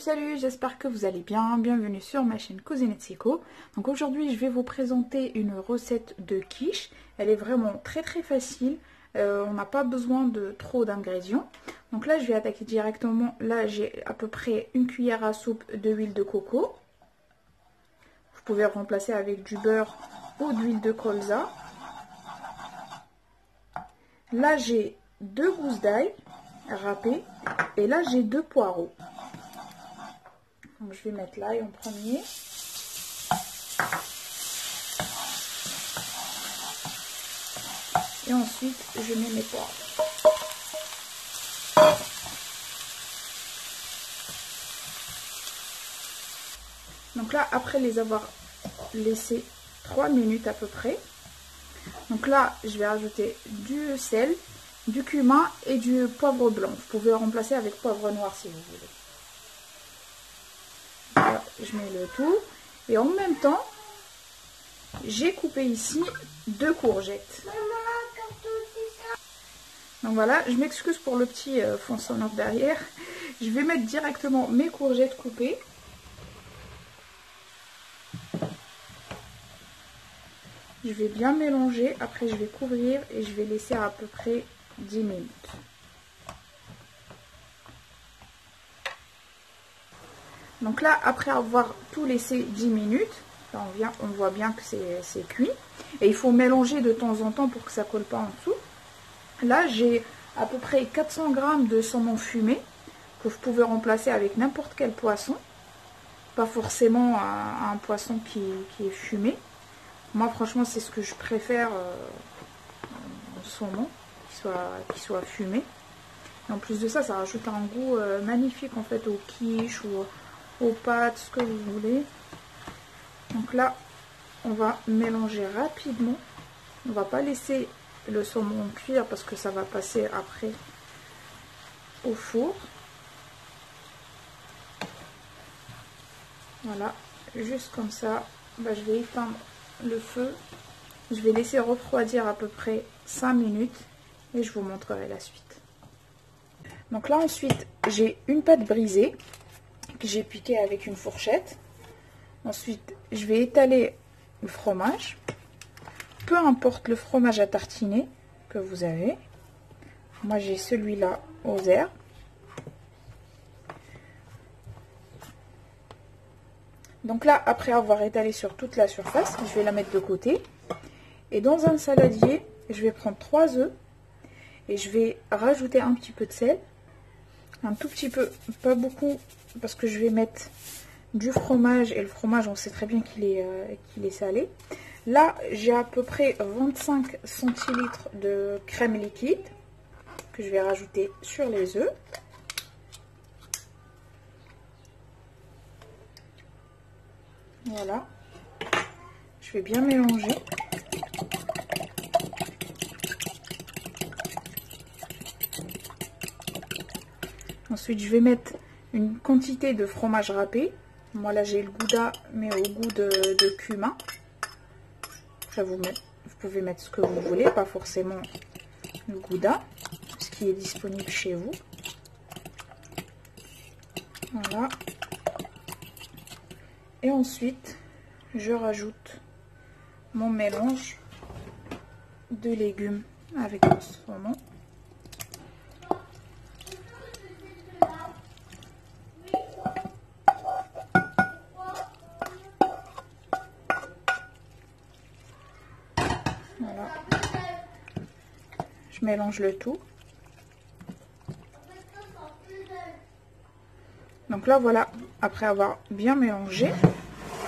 Salut, j'espère que vous allez bien. Bienvenue sur ma chaîne Cousinette Siko. Donc aujourd'hui, je vais vous présenter une recette de quiche. Elle est vraiment très facile. On n'a pas besoin de trop d'ingrédients. Donc là, je vais attaquer directement. Là, j'ai à peu près une cuillère à soupe d'huile de coco. Vous pouvez remplacer avec du beurre ou de l'huile de colza. Là, j'ai 2 gousses d'ail râpées. Et là, j'ai 2 poireaux. Donc je vais mettre l'ail en premier. Et ensuite, je mets mes poireaux. Donc là, après les avoir laissés 3 minutes à peu près, donc là, je vais rajouter du sel, du cumin et du poivre blanc. Vous pouvez le remplacer avec poivre noir si vous voulez. Là, je mets le tout. Et en même temps, j'ai coupé ici 2 courgettes. Donc voilà, je m'excuse pour le petit fond sonore derrière. Je vais mettre directement mes courgettes coupées. Je vais bien mélanger. Après, je vais couvrir et je vais laisser à peu près 10 minutes. Donc là, après avoir tout laissé 10 minutes, là on voit bien que c'est cuit. Et il faut mélanger de temps en temps pour que ça ne colle pas en dessous. Là, j'ai à peu près 400 g de saumon fumé que vous pouvez remplacer avec n'importe quel poisson. Pas forcément un poisson qui est fumé. Moi, franchement, c'est ce que je préfère en saumon, qui soit fumé. Et en plus de ça, ça rajoute un goût magnifique en fait aux quiches ou aux pâtes, ce que vous voulez. Donc là, on va mélanger rapidement. On va pas laisser le saumon cuire parce que ça va passer après au four. Voilà, juste comme ça. Bah, je vais éteindre le feu. Je vais laisser refroidir à peu près 5 minutes et je vous montrerai la suite. Donc là ensuite, j'ai une pâte brisée que j'ai piquée avec une fourchette. Ensuite, je vais étaler le fromage. Peu importe le fromage à tartiner que vous avez. Moi, j'ai celui-là aux herbes. Donc là, après avoir étalé sur toute la surface, je vais la mettre de côté. Et dans un saladier, je vais prendre 3 œufs. Et je vais rajouter un petit peu de sel. Un tout petit peu, pas beaucoup, parce que je vais mettre du fromage. Et le fromage, on sait très bien qu'il est salé. Là, j'ai à peu près 25 centilitres de crème liquide que je vais rajouter sur les œufs. Voilà. Je vais bien mélanger. Ensuite, je vais mettre une quantité de fromage râpé. Moi, là, j'ai le Gouda, mais au goût de cumin. Vous pouvez mettre ce que vous voulez, pas forcément le Gouda, ce qui est disponible chez vous. Voilà. Et ensuite, je rajoute mon mélange de légumes avec le saumon. Voilà. Je mélange le tout. Donc là, voilà, après avoir bien mélangé,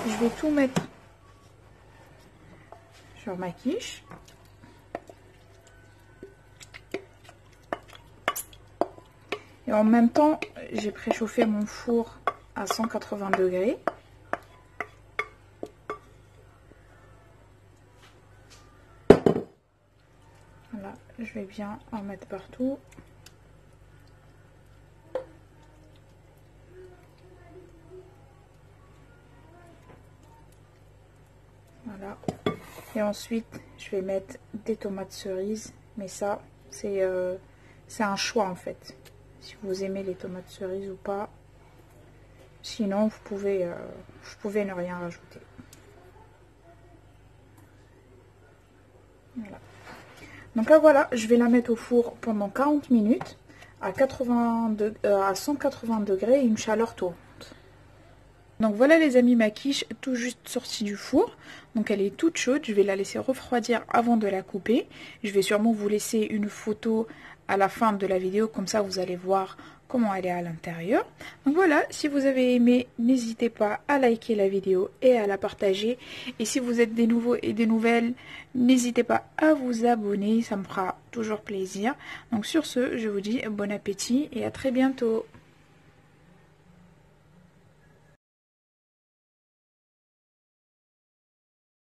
je vais tout mettre sur ma quiche. Et en même temps, j'ai préchauffé mon four à 180 degrés. Voilà, je vais bien en mettre partout. Voilà. Et ensuite, je vais mettre des tomates cerises. Mais ça, c'est un choix en fait. Si vous aimez les tomates cerises ou pas. Sinon, vous pouvez ne rien rajouter. Voilà. Donc là, voilà, je vais la mettre au four pendant 40 minutes à 180 degrés et une chaleur tournante. Donc voilà les amis, ma quiche tout juste sortie du four. Donc elle est toute chaude, je vais la laisser refroidir avant de la couper. Je vais sûrement vous laisser une photo à la fin de la vidéo, comme ça vous allez voir comment elle est à l'intérieur. Donc voilà, si vous avez aimé, n'hésitez pas à liker la vidéo et à la partager. Et si vous êtes des nouveaux et des nouvelles, n'hésitez pas à vous abonner, ça me fera toujours plaisir. Donc sur ce, je vous dis bon appétit et à très bientôt.